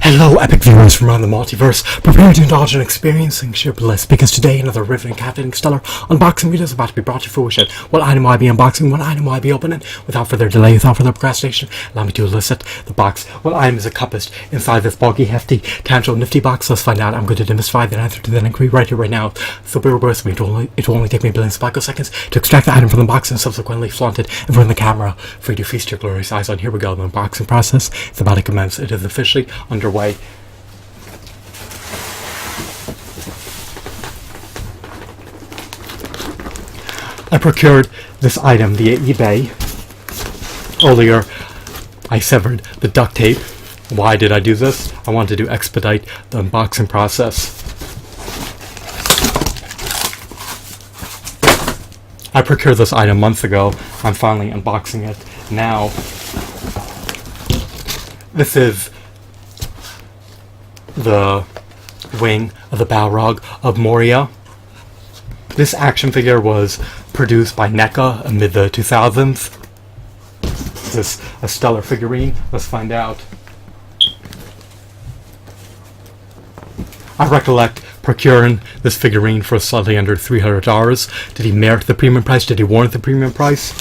Hello, epic viewers from around the multiverse. Prepare to indulge in experiencing sheer bliss, because today another riveting, captivating, stellar unboxing video is about to be brought to fruition. What item will I be unboxing? What item will I be opening? Without further delay, without further procrastination, allow me to elicit the box. What item is encompassed inside this bulky, hefty, tangible, nifty box? Let's find out. I'm going to demystify the answer to that inquiry right here, right now. So bear with me. It will only take me billions of picoseconds to extract the item from the box and subsequently flaunt it in front of the camera for you to feast your glorious eyes on. Here we go. The unboxing process is about to commence. It is officially underway. I procured this item via eBay. Earlier, I severed the duct tape. Why did I do this? I wanted to expedite the unboxing process. I procured this item months ago. I'm finally unboxing it now. This is the wing of the Balrog of Moria. This action figure was produced by NECA amid the 2000s. Is this a stellar figurine? Let's find out. I recollect procuring this figurine for slightly under $300. Did he merit the premium price? Did he warrant the premium price?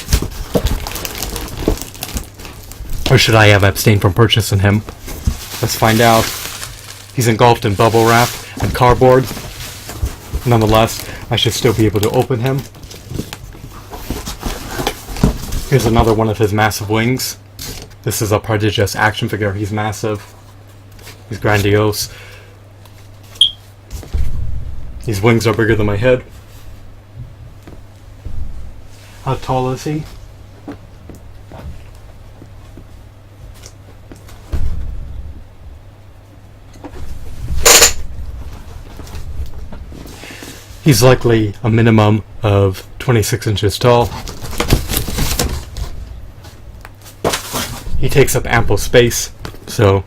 Or should I have abstained from purchasing him? Let's find out. He's engulfed in bubble wrap and cardboard. Nonetheless, I should still be able to open him. Here's another one of his massive wings. This is a prodigious action figure. He's massive. He's grandiose. These wings are bigger than my head. How tall is he? He's likely a minimum of 26 inches tall. He takes up ample space, so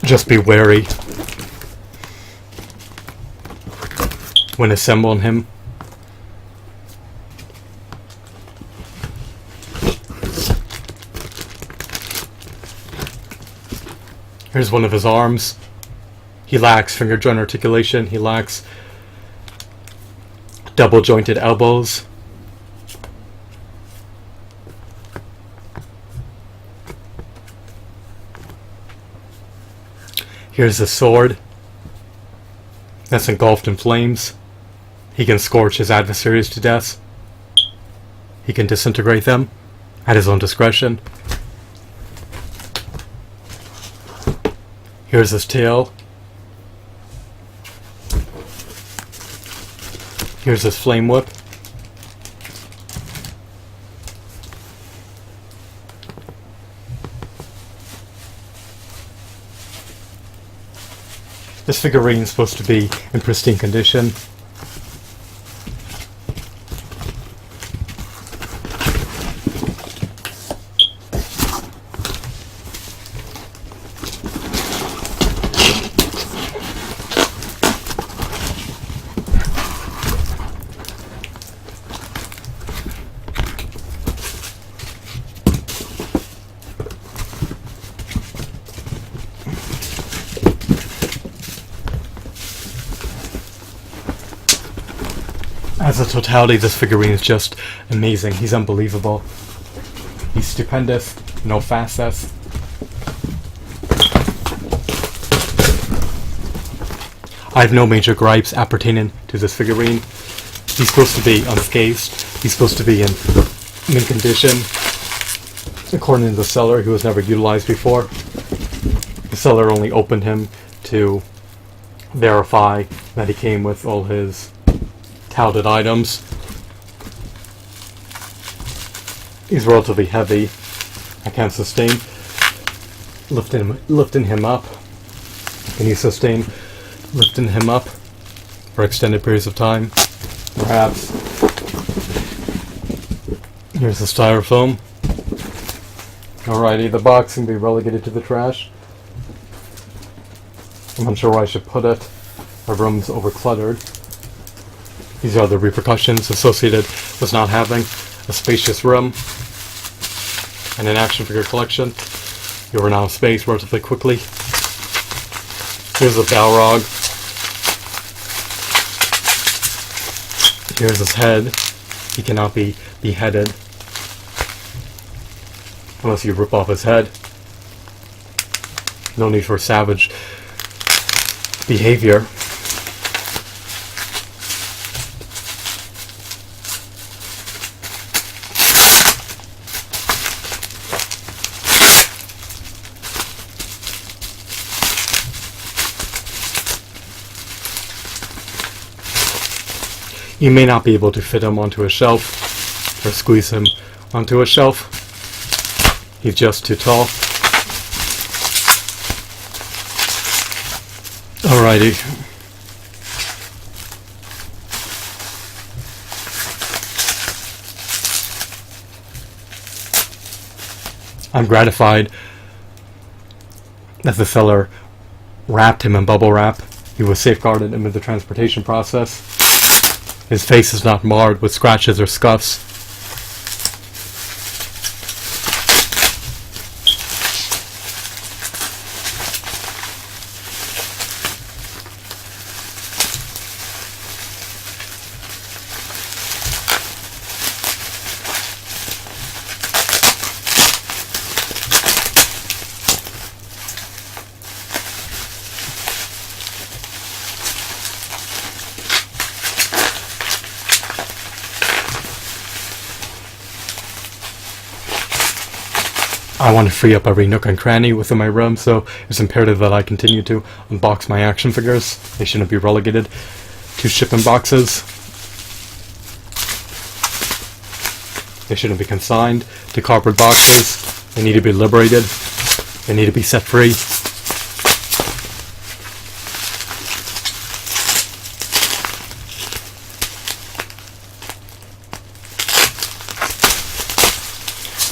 just be wary when assembling him. Here's one of his arms. He lacks finger joint articulation. He lacks double jointed elbows. Here's a sword that's engulfed in flames. He can scorch his adversaries to death. He can disintegrate them at his own discretion. Here's his tail. Here's his flame whip. This figurine is supposed to be in pristine condition. As a totality, this figurine is just amazing. He's unbelievable. He's stupendous. No facets. I have no major gripes appertaining to this figurine. He's supposed to be unscathed. He's supposed to be in mint condition. According to the seller, he was never utilized before. The seller only opened him to verify that he came with all his touted items. He's relatively heavy. I can't sustain lifting him up. Can you sustain lifting him up for extended periods of time? Perhaps. Here's the styrofoam. Alrighty, the box can be relegated to the trash. I'm unsure where I should put it. Our room's overcluttered. These are the repercussions associated with not having a spacious room and an action figure collection. You run out of space relatively quickly. Here's the Balrog. Here's his head. He cannot be beheaded unless you rip off his head. No need for savage behavior. You may not be able to fit him onto a shelf or squeeze him onto a shelf. He's just too tall. Alrighty. I'm gratified that the seller wrapped him in bubble wrap. He was safeguarded amid the transportation process. His face is not marred with scratches or scuffs. I want to free up every nook and cranny within my room, so it's imperative that I continue to unbox my action figures. They shouldn't be relegated to shipping boxes. They shouldn't be consigned to cardboard boxes. They need to be liberated. They need to be set free.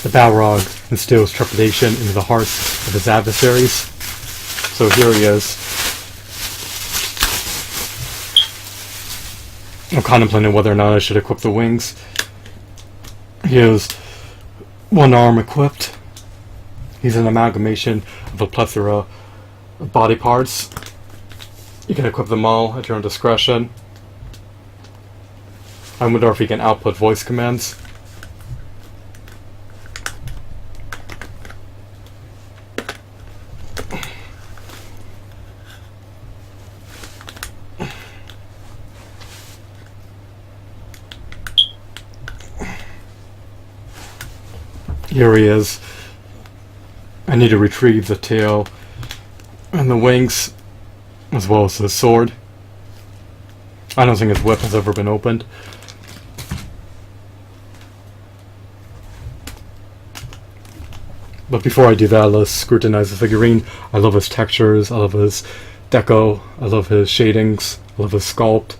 The Balrog instills trepidation into the hearts of his adversaries. So here he is. I'm contemplating whether or not I should equip the wings. He has one arm equipped. He's an amalgamation of a plethora of body parts. You can equip them all at your own discretion. I wonder if he can output voice commands. Here he is. I need to retrieve the tail and the wings, as well as the sword. I don't think his whip has ever been opened. But before I do that, let's scrutinize the figurine. I love his textures, I love his deco, I love his shadings, I love his sculpt.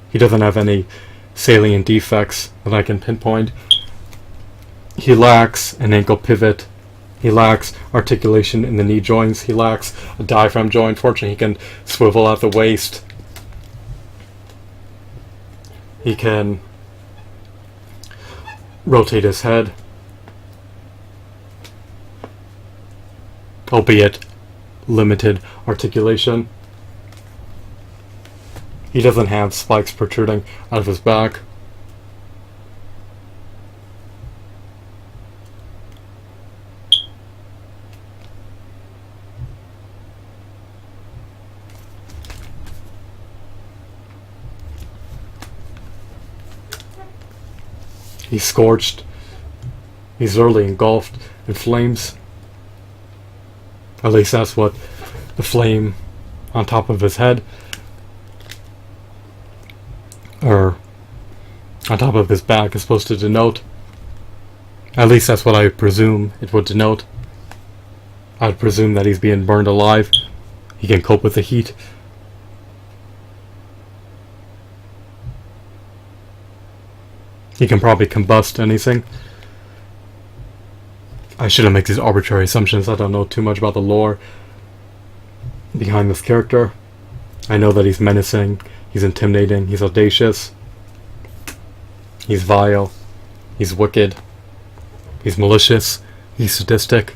He doesn't have any salient defects that I can pinpoint. He lacks an ankle pivot. He lacks articulation in the knee joints. He lacks a diaphragm joint. Fortunately, he can swivel at the waist. He can rotate his head, albeit limited articulation. He doesn't have spikes protruding out of his back. He's scorched. He's literally engulfed in flames. At least that's what the flame on top of his head, or on top of his back, is supposed to denote. At least that's what I presume it would denote. I'd presume that he's being burned alive. He can cope with the heat. He can probably combust anything. I shouldn't make these arbitrary assumptions. I don't know too much about the lore behind this character. I know that he's menacing, he's intimidating, he's audacious, he's vile, he's wicked, he's malicious, He's sadistic.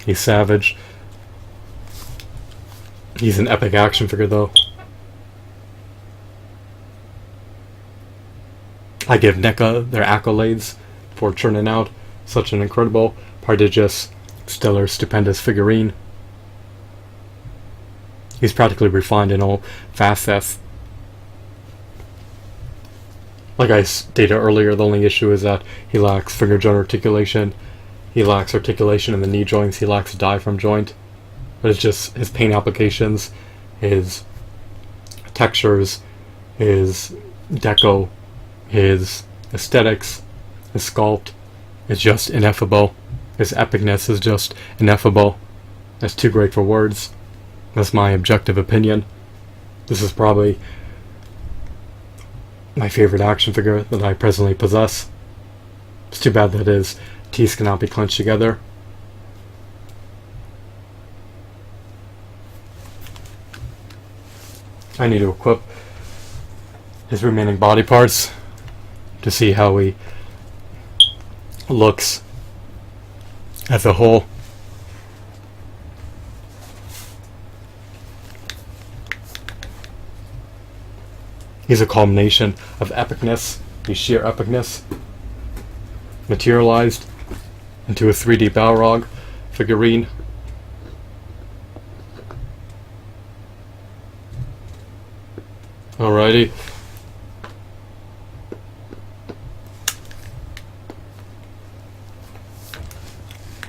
He's savage. He's an epic action figure, though. I give NECA their accolades for churning out such an incredible, prodigious, stellar, stupendous figurine. He's practically refined in all facets. Like I stated earlier, the only issue is that he lacks finger joint articulation. He lacks articulation in the knee joints. He lacks a diaphragm joint. But it's just his paint applications, his textures, his deco, his aesthetics, his sculpt is just ineffable. His epicness is just ineffable. That's too great for words. That's my objective opinion. This is probably my favorite action figure that I presently possess. It's too bad that his teeth cannot be clenched together. I need to equip his remaining body parts to see how he looks as a whole. He's a culmination of epicness, his sheer epicness, materialized into a 3D Balrog figurine. Alrighty.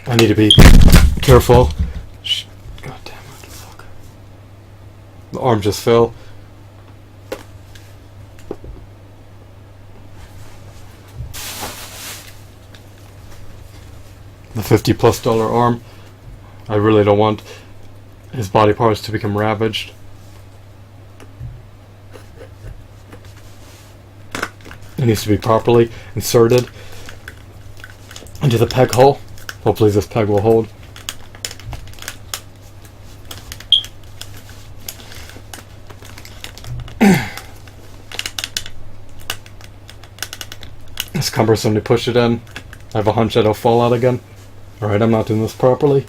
I need to be careful. God damn it, fuck. The arm just fell. The $50+ arm. I really don't want his body parts to become ravaged. It needs to be properly inserted into the peg hole. Hopefully this peg will hold. It's cumbersome to push it in. I have a hunch that it'll fall out again. Alright, I'm not doing this properly.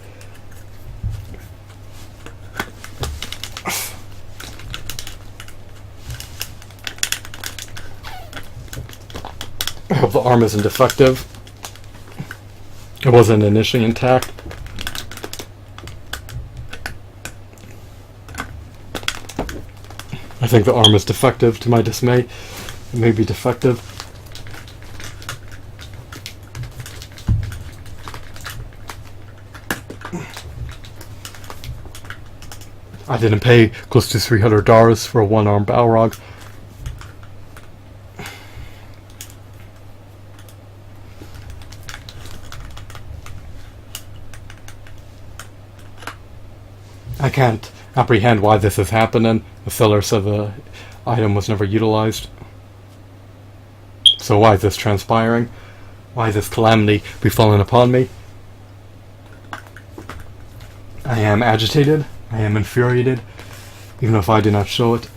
I hope the arm isn't defective. It wasn't initially intact. I think the arm is defective, to my dismay. It may be defective. I didn't pay close to $300 for a one-arm Balrog. I can't apprehend why this is happening. The seller said the item was never utilized. So why is this transpiring? Why is this calamity befallen upon me? I am agitated. I am infuriated, even if I do not show it.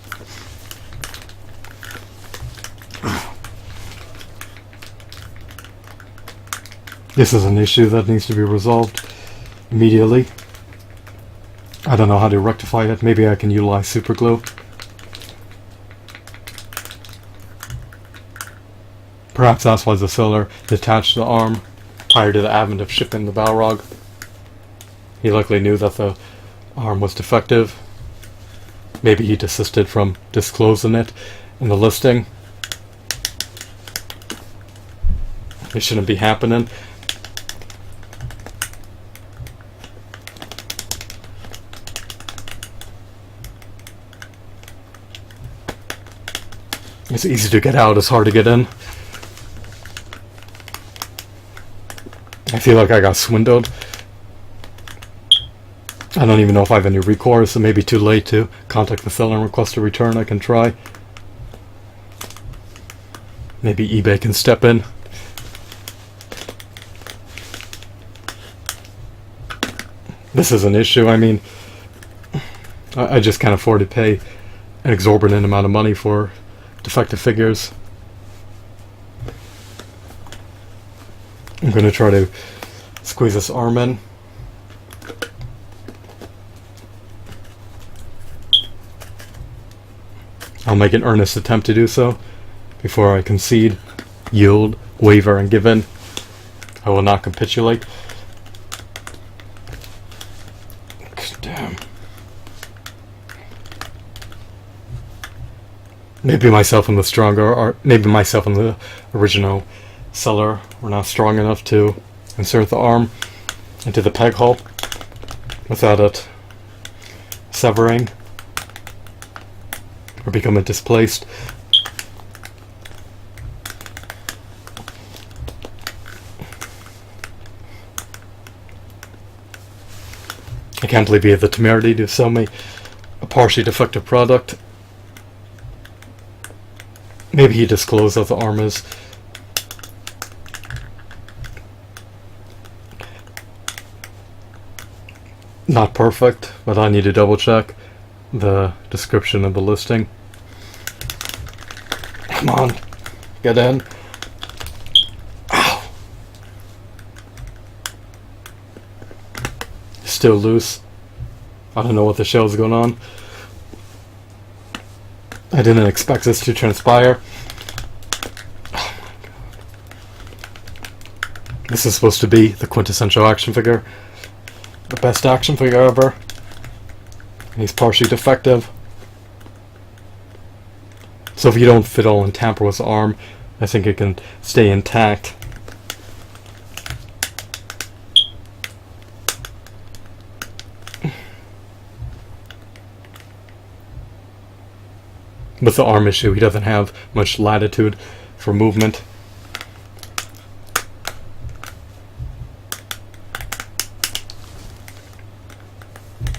This is an issue that needs to be resolved immediately. I don't know how to rectify it. Maybe I can utilize super glue. Perhaps that's why the seller detached the arm prior to the advent of shipping the Balrog. He likely knew that the arm was defective. Maybe he desisted from disclosing it in the listing. It shouldn't be happening. It's easy to get out, it's hard to get in. I feel like I got swindled. I don't even know if I have any recourse. It may be too late to contact the seller and request a return. I can try. Maybe eBay can step in. This is an issue. I mean, I just can't afford to pay an exorbitant amount of money for defective figures. I'm going to try to squeeze this arm in. I'll make an earnest attempt to do so before I concede, yield, waver, and give in. I will not capitulate. Damn. Maybe myself and the stronger, or maybe myself and the original seller were not strong enough to insert the arm into the peg hole without it severing or becoming displaced. I can't believe he had the temerity to sell me a partially defective product. Maybe he disclosed that the arm is not perfect, but I need to double check the description of the listing. Come on, get in. Ow. Still loose. I don't know what the shell's going on. I didn't expect this to transpire. Oh my god. This is supposed to be the quintessential action figure. The best action figure ever. And he's partially defective. So if you don't fiddle and tamper with the arm, I think it can stay intact. With the arm issue, he doesn't have much latitude for movement.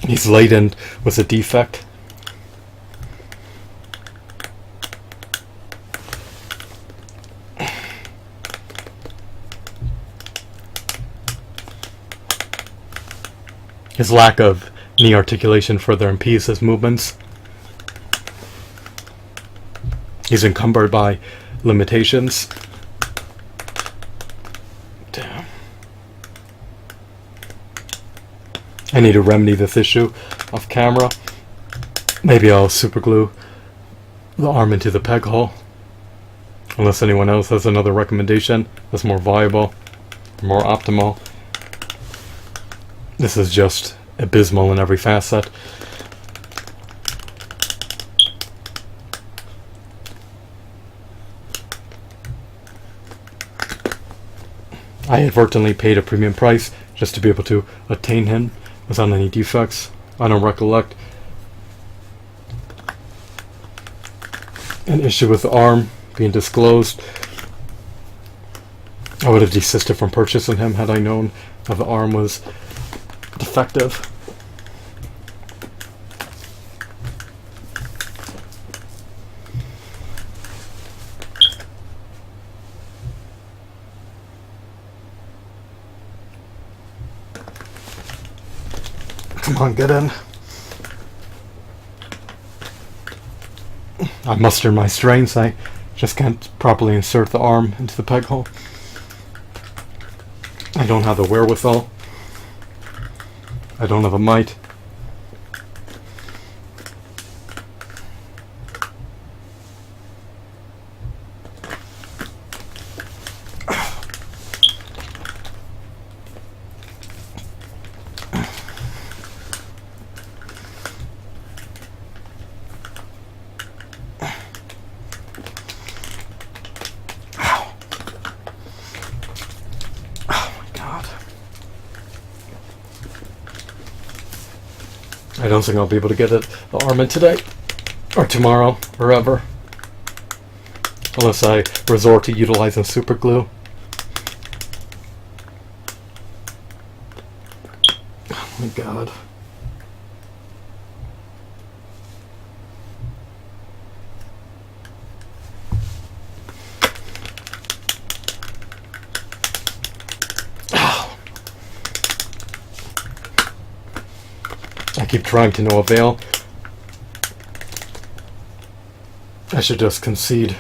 He's laden with a defect. His lack of knee articulation further impedes his movements. He's encumbered by limitations. Damn. I need to remedy this issue off camera. Maybe I'll superglue the arm into the peg hole. Unless anyone else has another recommendation that's more viable, more optimal. This is just abysmal in every facet. I inadvertently paid a premium price just to be able to attain him without any defects. I don't recollect an issue with the arm being disclosed. I would have desisted from purchasing him had I known that the arm was defective. Come on, get in. I muster my strength. I just can't properly insert the arm into the peg hole. I don't have the wherewithal. I don't have a might. I don't think I'll be able to get the arm in today, or tomorrow, or ever. Unless I resort to utilizing super glue. Oh my god. I keep trying to no avail. I should just concede.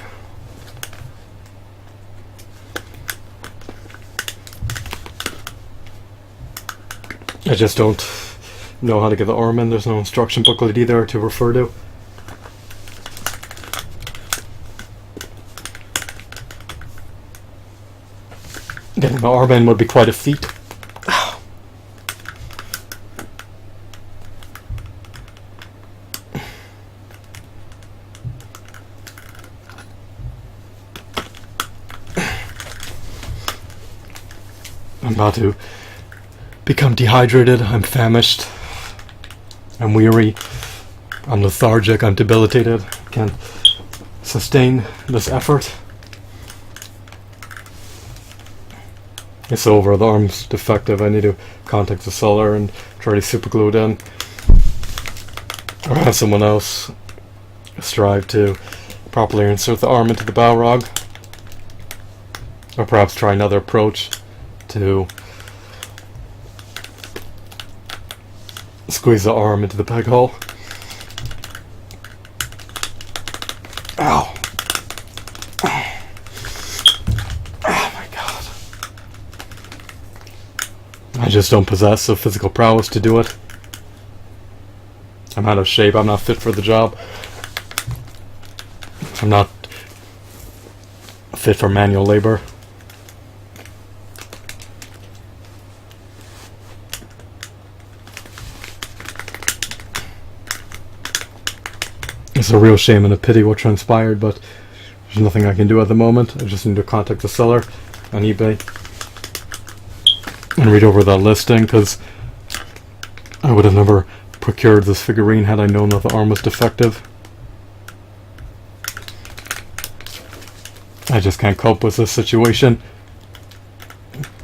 I just don't know how to get the arm in. There's no instruction booklet either to refer to. Getting the arm in would be quite a feat. I'm about to become dehydrated, I'm famished, I'm weary, I'm lethargic, I'm debilitated, can't sustain this effort. It's over, the arm's defective, I need to contact the seller and try to super glue it in. Or have someone else strive to properly insert the arm into the Balrog. Or perhaps try another approach to squeeze the arm into the peg hole. Ow. Oh my god. I just don't possess the physical prowess to do it. I'm out of shape, I'm not fit for the job. I'm not fit for manual labor. It's a real shame and a pity what transpired, but there's nothing I can do at the moment. I just need to contact the seller on eBay and read over that listing, because I would have never procured this figurine had I known that the arm was defective. I just can't cope with this situation.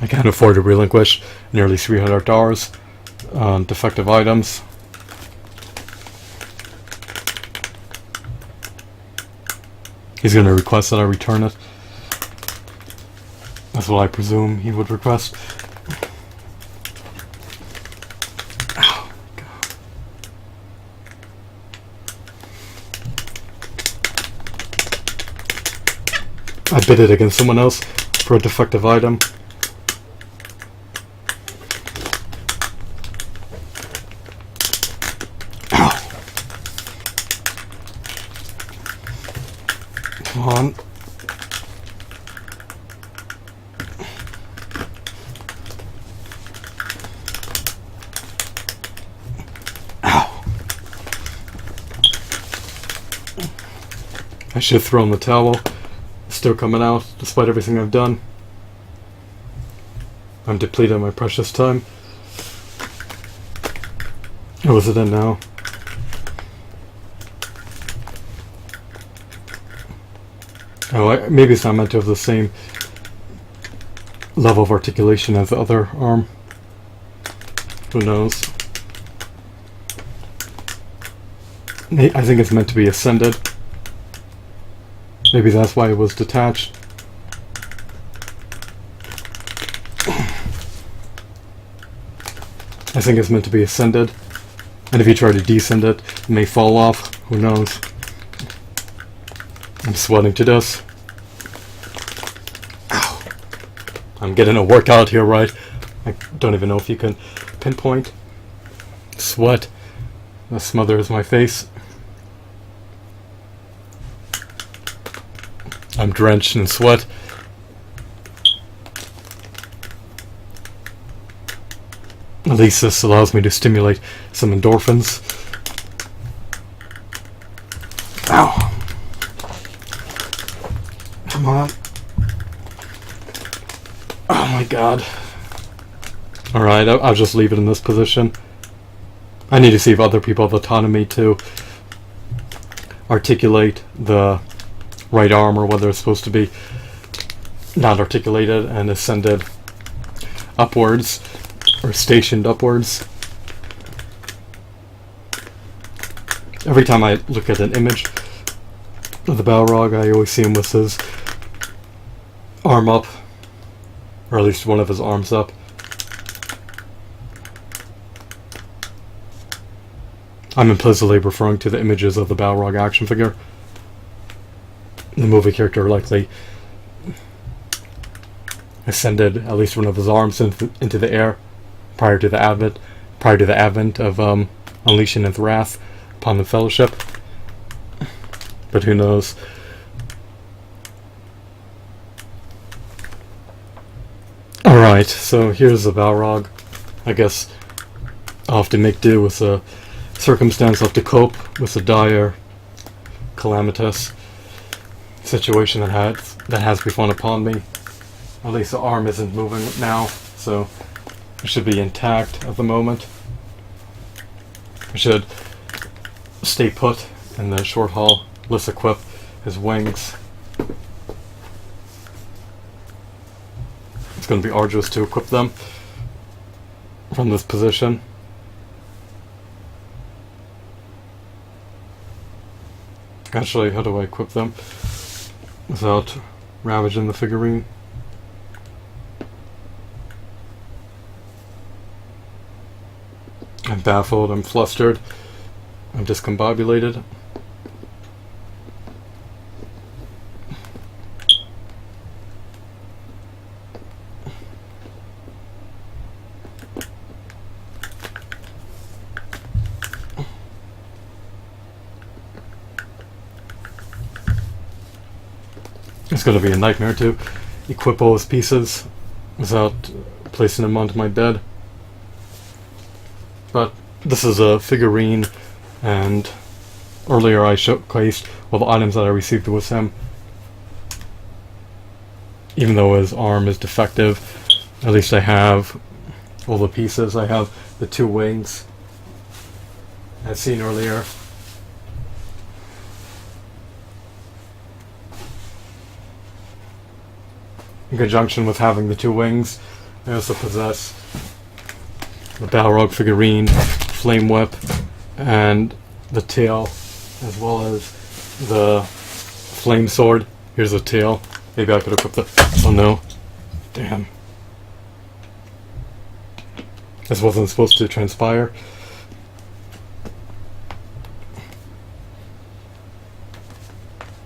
I can't afford to relinquish nearly $300 on defective items. He's going to request that I return it. That's what I presume he would request. Oh, God. I bid it against someone else for a defective item. Come on. Ow. I should have thrown the towel. It's still coming out, despite everything I've done. I'm depleted of my precious time. Or was it in now? Oh, maybe it's not meant to have the same level of articulation as the other arm. Who knows? I think it's meant to be ascended. Maybe that's why it was detached. I think it's meant to be ascended. And if you try to descend it, it may fall off. Who knows? I'm sweating to death. Ow. I'm getting a workout here, right? I don't even know if you can pinpoint. Sweat that smothers my face. I'm drenched in sweat. At least this allows me to stimulate some endorphins. Ow. Come on. Oh my god. Alright, I'll just leave it in this position. I need to see if other people have autonomy to articulate the right arm, or whether it's supposed to be not articulated and ascended upwards, or stationed upwards. Every time I look at an image of the Balrog, I always see him with his arm up, or at least one of his arms up. I'm implicitly referring to the images of the Balrog action figure. The movie character likely ascended at least one of his arms into the air, prior to the advent of unleashing its wrath upon the Fellowship. But who knows? Alright, so here's the Balrog. I guess I'll have to make do with the circumstance. I'll have to cope with the dire, calamitous situation that has befallen upon me. At least the arm isn't moving now, so it should be intact at the moment. I should stay put in the short haul. Let's equip his wings. It's going to be arduous to equip them from this position. Actually, how do I equip them without ravaging the figurine? I'm baffled, I'm flustered, I'm discombobulated. It's going to be a nightmare to equip all his pieces without placing them onto my bed. But this is a figurine, and earlier I showcased all the items that I received with him. Even though his arm is defective, at least I have all the pieces. I have the 2 wings, as seen earlier. In conjunction with having the 2 wings, I also possess the Balrog figurine, flame whip, and the tail, as well as the flame sword. Here's the tail. Maybe I could equip the... Oh no. Damn. This wasn't supposed to transpire.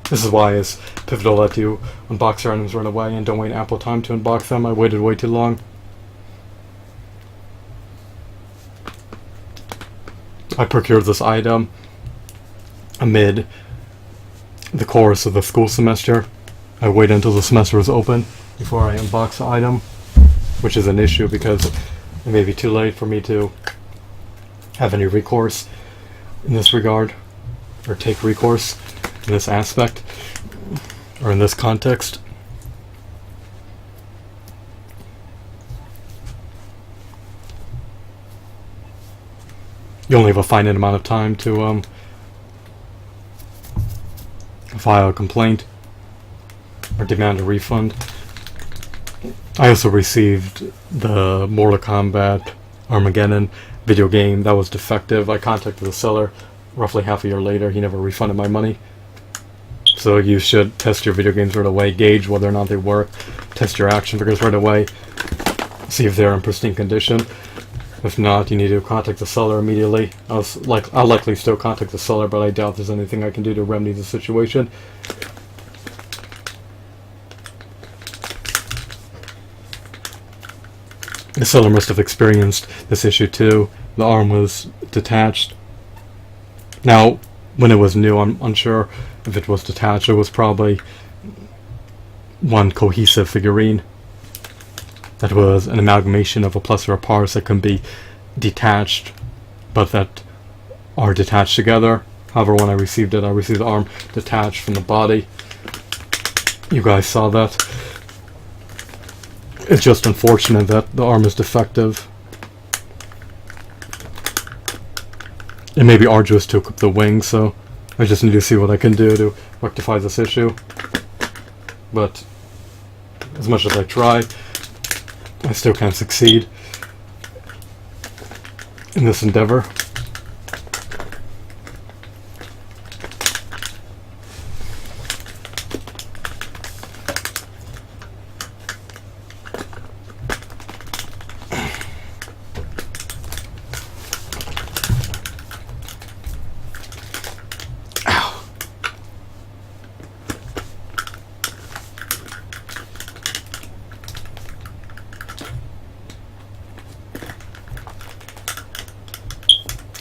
This is why it's pivotal that you unbox your items right away and don't wait ample time to unbox them. I waited way too long. I procured this item amid the chorus of the school semester. I waited until the semester was open before I unbox the item, which is an issue because it may be too late for me to have any recourse in this regard, or take recourse in this aspect, or in this context. You only have a finite amount of time to file a complaint or demand a refund. I also received the Mortal Kombat Armageddon video game that was defective. I contacted the seller roughly half a year later. He never refunded my money. So you should test your video games right away, gauge whether or not they work, test your action figures right away, see if they're in pristine condition. If not, you need to contact the seller immediately. I'll likely still contact the seller, but I doubt there's anything I can do to remedy the situation. The seller must have experienced this issue too. The arm was detached. Now, when it was new, I'm unsure if it was detached. It was probably one cohesive figurine that was an amalgamation of a plethora of parts that can be detached, but that are detached together. However, when I received it, I received the arm detached from the body. You guys saw that. It's just unfortunate that the arm is defective. It may be arduous to equip the wings, so I just need to see what I can do to rectify this issue. But as much as I try, I still can't succeed in this endeavor.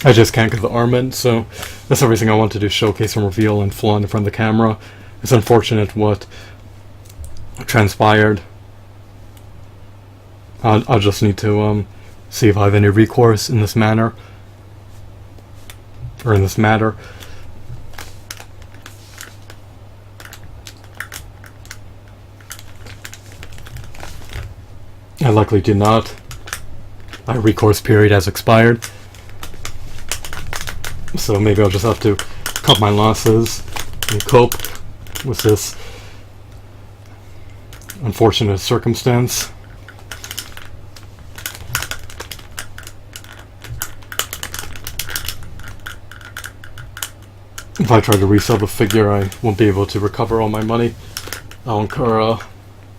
I just can't get the arm in, so that's everything I want to do, showcase and reveal and flaunt in front of the camera. It's unfortunate what transpired. I'll just need to see if I have any recourse in this manner, or in this matter. I likely do not. My recourse period has expired, so maybe I'll just have to cut my losses and cope with this unfortunate circumstance. If I try to resell the figure, I won't be able to recover all my money. I'll incur a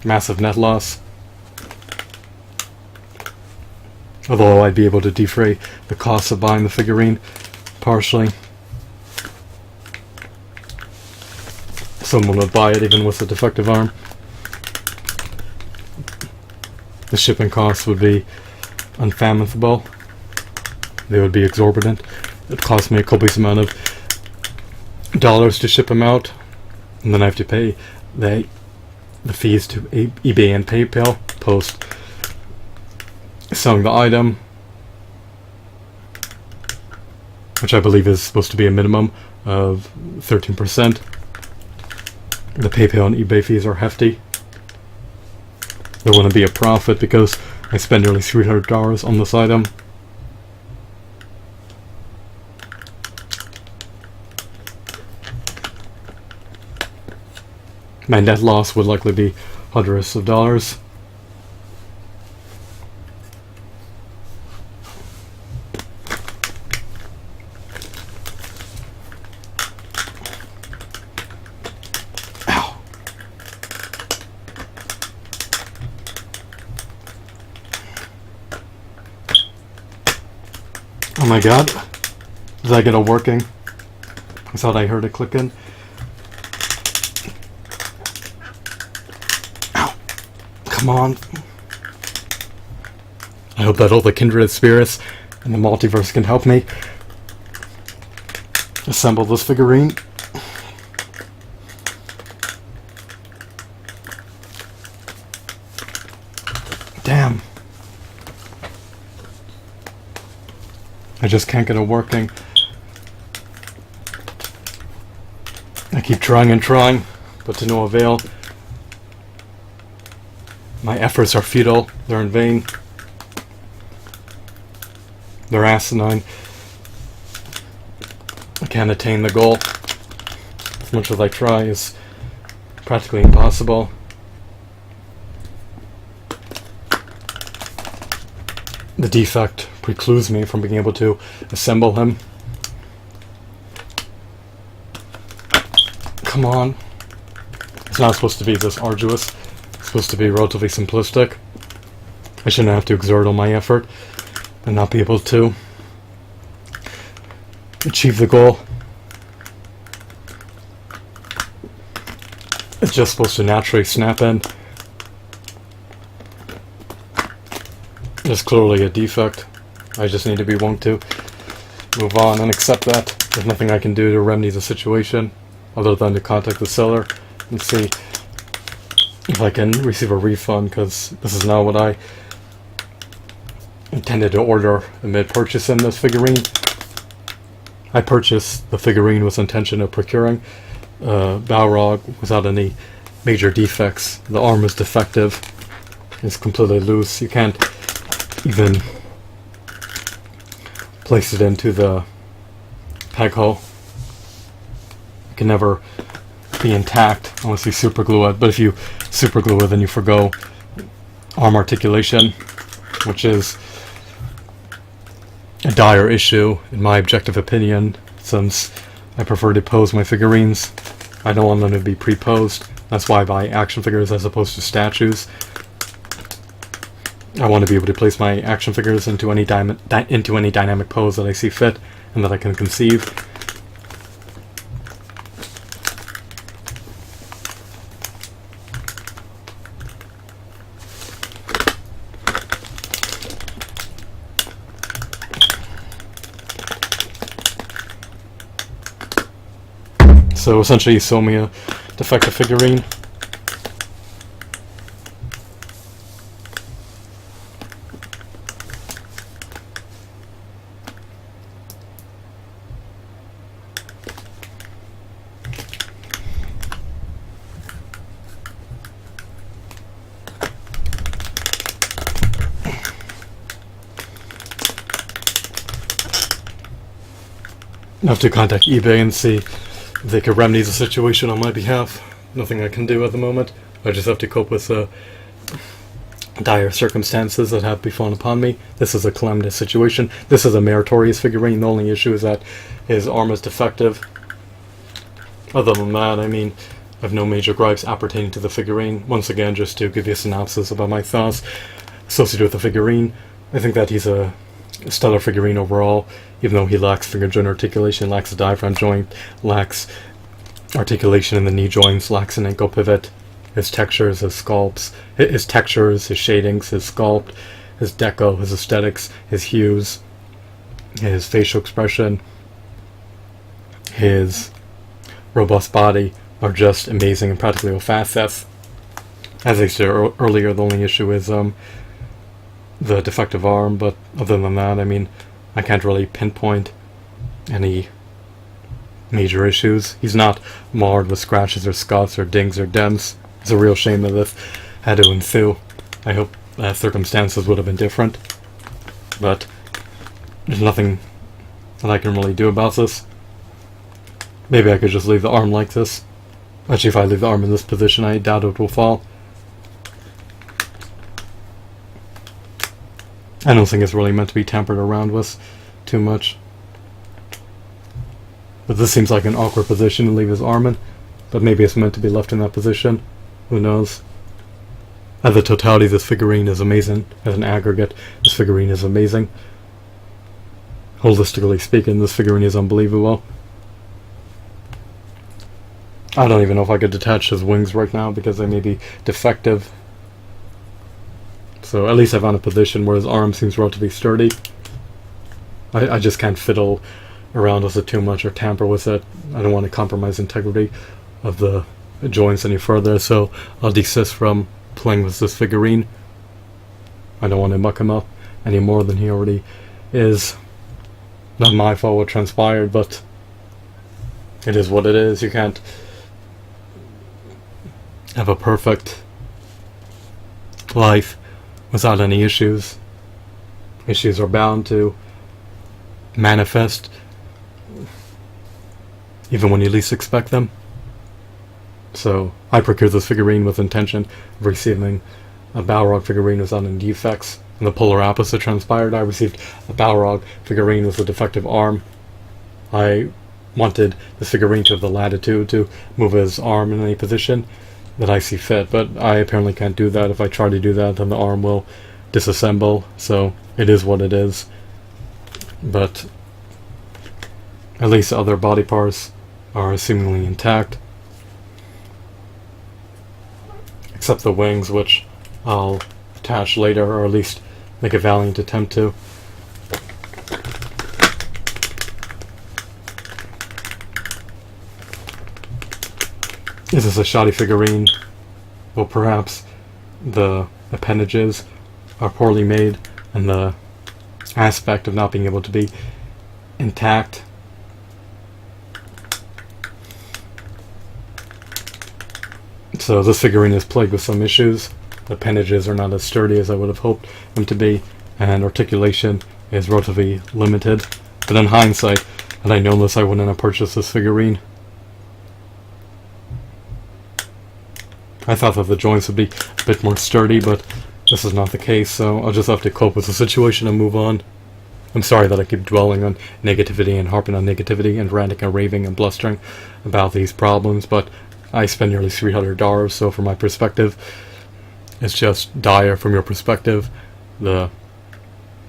massive net loss. Although I'd be able to defray the cost of buying the figurine partially. Someone would buy it even with a defective arm. The shipping costs would be unfathomable. They would be exorbitant. It cost me a copious amount of dollars to ship them out, and then I have to pay the fees to eBay and PayPal post selling the item, which I believe is supposed to be a minimum of 13%. The PayPal and eBay fees are hefty. There wouldn't be a profit because I spent nearly $300 on this item. My net loss would likely be hundreds of dollars. Ow. Oh my god. Did I get it working? I thought I heard it clicking. Come on. I hope that all the kindred spirits and the multiverse can help me assemble this figurine. Damn. I just can't get it working. I keep trying and trying, but to no avail. My efforts are futile, they're in vain, they're asinine. I can't attain the goal. As much as I try, is practically impossible. The defect precludes me from being able to assemble him. Come on. It's not supposed to be this arduous. Supposed to be relatively simplistic. I shouldn't have to exert all my effort and not be able to achieve the goal. It's just supposed to naturally snap in. It's clearly a defect. I just need to be willing to move on and accept that. There's nothing I can do to remedy the situation other than to contact the seller and see if I can receive a refund, because this is not what I intended to order amid purchasing this figurine. I purchased the figurine with the intention of procuring Balrog without any major defects. The arm is defective. It's completely loose. You can't even place it into the peg hole. It can never be intact unless you super glue it, but if you super glue it then you forgo arm articulation, which is a dire issue in my objective opinion, since I prefer to pose my figurines. I don't want them to be pre-posed. That's why I buy action figures as opposed to statues. I want to be able to place my action figures into any dynamic pose that I see fit and that I can conceive. So essentially he sold me a defective figurine. I have to contact eBay and see if they could remedy the situation on my behalf. Nothing I can do at the moment. I just have to cope with dire circumstances that have befallen upon me. This is a calamitous situation. This is a meritorious figurine. The only issue is that his arm is defective. Other than that, I mean, I have no major gripes appertaining to the figurine. Once again, just to give you a synopsis about my thoughts associated with the figurine, I think that he's a stellar figurine overall, even though he lacks finger joint articulation, lacks a diaphragm joint, lacks articulation in the knee joints, lacks an ankle pivot. His textures, his sculpts, his textures, his shadings, his sculpt, his deco, his aesthetics, his hues, his facial expression, his robust body are just amazing in practically all facets. As I said earlier, the only issue is the defective arm, but other than that, I mean, I can't really pinpoint any major issues. He's not marred with scratches or scuffs or dings or dents. It's a real shame that this had to ensue. I hope circumstances would have been different, but there's nothing that I can really do about this. Maybe I could just leave the arm like this. Actually, if I leave the arm in this position, I doubt it will fall. I don't think it's really meant to be tampered around with too much. But this seems like an awkward position to leave his arm in. But maybe it's meant to be left in that position. Who knows? As a totality, this figurine is amazing. As an aggregate, this figurine is amazing. Holistically speaking, this figurine is unbelievable. I don't even know if I could detach his wings right now because they may be defective. So at least I found a position where his arm seems relatively sturdy. I just can't fiddle around with it too much or tamper with it. I don't want to compromise integrity of the joints any further, so I'll desist from playing with this figurine. I don't want to muck him up any more than he already is. Not my fault what transpired, but it is what it is. You can't have a perfect life without any issues. Issues are bound to manifest even when you least expect them. So I procured this figurine with intention of receiving a Balrog figurine without any defects, and the polar opposite transpired. I received a Balrog figurine with a defective arm. I wanted this figurine to have the latitude to move his arm in any position that I see fit, but I apparently can't do that. If I try to do that, then the arm will disassemble, so it is what it is. But at least other body parts are seemingly intact, except the wings, which I'll attach later, or at least make a valiant attempt to. Is this a shoddy figurine? Well, perhaps the appendages are poorly made, and the aspect of not being able to be intact. So this figurine is plagued with some issues. The appendages are not as sturdy as I would have hoped them to be, and articulation is relatively limited. But in hindsight, had I known this, I wouldn't have purchased this figurine. I thought that the joints would be a bit more sturdy, but this is not the case, so I'll just have to cope with the situation and move on. I'm sorry that I keep dwelling on negativity and harping on negativity and ranting and raving and blustering about these problems, but I spend nearly $300, so from my perspective, it's just dire. From your perspective, the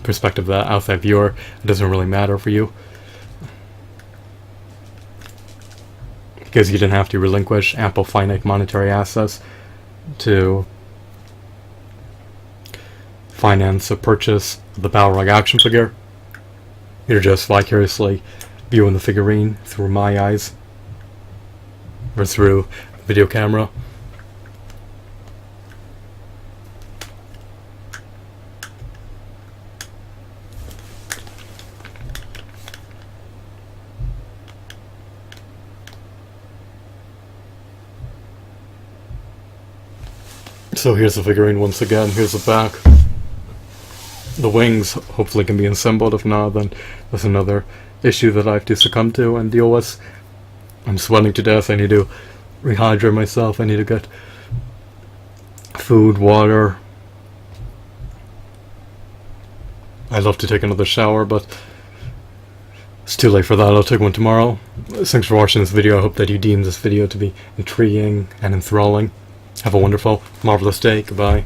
perspective of the outside viewer, it doesn't really matter for you, because you didn't have to relinquish ample finite monetary assets to finance a purchase of the Balrog action figure. You're just vicariously viewing the figurine through my eyes. or through video camera. So here's the figurine once again. Here's the back. The wings hopefully can be assembled. If not, then there's another issue that I have to succumb to and deal with. I'm sweating to death. I need to rehydrate myself. I need to get food, water. I'd love to take another shower, but it's too late for that. I'll take one tomorrow. Thanks for watching this video. I hope that you deem this video to be intriguing and enthralling. Have a wonderful, marvelous day. Goodbye.